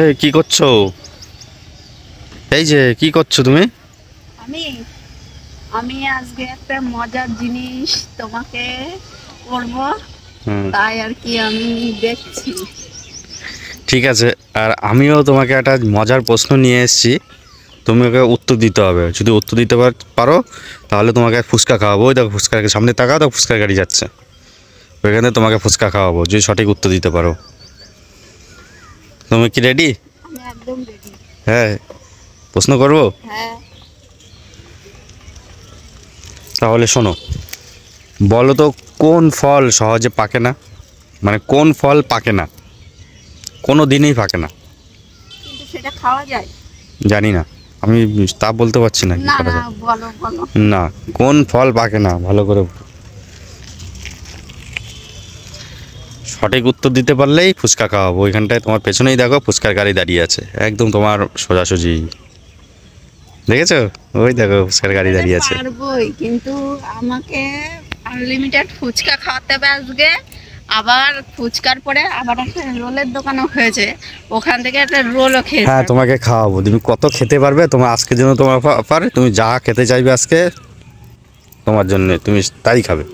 এই কি করছো? এই যে কি করছো তুমি? আমি আমি আজকে একটা মজার জিনিস তোমাকে করব, তাই আর কি আমি দেখছি। ঠিক আছে, আর আমিও তোমাকে একটা মজার প্রশ্ন নিয়ে এসেছি, তুমি ওকে উত্তর দিতে হবে। যদি উত্তর দিতে পারো তাহলে তোমাকে ফুচকা খাওয়াবো। ওই দেখো ফুচকার সামনে তাকাও, দেখো ফুচকার গাড়ি যাচ্ছে, ওইখানে তোমাকে ফুচকা খাওয়াবো যদি সঠিক উত্তর দিতে পারো। তুমি কি রেডি? আমি একদম রেডি। হ্যাঁ, প্রশ্ন করবো? হ্যাঁ, তাহলে শোনো, বলো তো কোন ফল সহজে পাকে না? মানে কোন ফল পাকে না, কোনো দিনেই পাকে না? কিন্তু সেটা খাওয়া যায়? জানি না, আমি তা বলতে পারছি না। কি না করা না, যায়? বলো বলো। না, কোন ফল পাকে না, ভালো করে সঠিক উত্তর দিতে পারলেই ফুচকা খাওয়াবো। ওইখানটায় তোমার পেছনেই দেখো ফুচকার গাড়ি দাঁড়িয়ে আছে, একদম তোমার সোজাসুজি। দেখেছো? ওই দেখো ফুচকার গাড়ি সেটা দাঁড়িয়ে আছে। পারবোই, কিন্তু আমাকে আনলিমিটেড ফুচকা খাওয়াতে হবে আজকে। আবার ফুচকার পরে আবার একটা রোলের দোকানও হয়েছে, ওখান থেকে একটা রোলও খেয়েছে। হ্যাঁ, তোমাকে খাওয়াবো। তুমি কত খেতে পারবে তোমার আজকের জন্য, তোমার পারে তুমি যা খেতে চাইবে আজকে তোমার জন্য, তুমি তাই খাবে।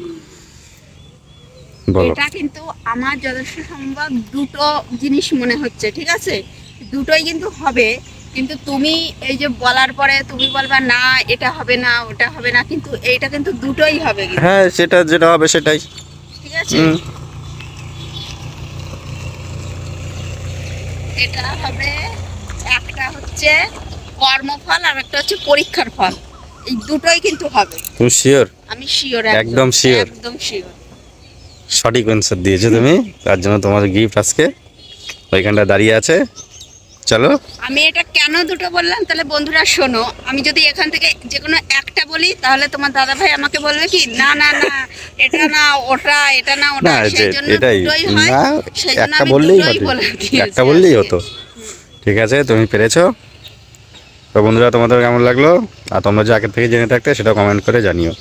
বলো। এটা কিন্তু আমার যথেষ্ট সম্ভব দুটো জিনিস মনে হচ্ছে, ঠিক আছে? দুটোই কিন্তু হবে, কিন্তু তুমি এই যে বলার পরে তুমি বলবা না এটা হবে না ওটা হবে না, কিন্তু এইটা কিন্তু দুটোই হবে কিন্তু, হ্যাঁ, সেটা যেটা হবে সেটাই। ঠিক আছে? এটা হবে, একটা হচ্ছে কর্মফল আর একটা হচ্ছে পরীক্ষার ফল। এই দুটোই কিন্তু হবে। তুমি শিওর? আমি শিওর, একদম শিওর? একদম শিওর। সঠিক অ্যান্সার দিয়েছো তুমি, তার জন্য তোমার গিফট আজকে ওইখানটা দাঁড়িয়ে আছে। চলো। আমি এটা কেন দুটো বললাম তাহলে বন্ধুরা শোনো, আমি যদি এখান থেকে যে কোনো একটা বলি তাহলে তোমার দাদা ভাই আমাকে বলবে কি না না না এটা না ওটা, এটা না ওটা, না, সেই জন্য এটাই দুটোই হয়। না, সেই জন্য একটা আমি বললেই দুটোই হবে, বলে দিয়েছি একটা বললেই আজকে। হতো। ঠিক আছে, তুমি পেরেছো। তো বন্ধুরা, তোমাদের কেমন লাগলো? আর তোমরা যে আগের থেকে জেনে থাকতে সেটা কমেন্ট করে জানিও।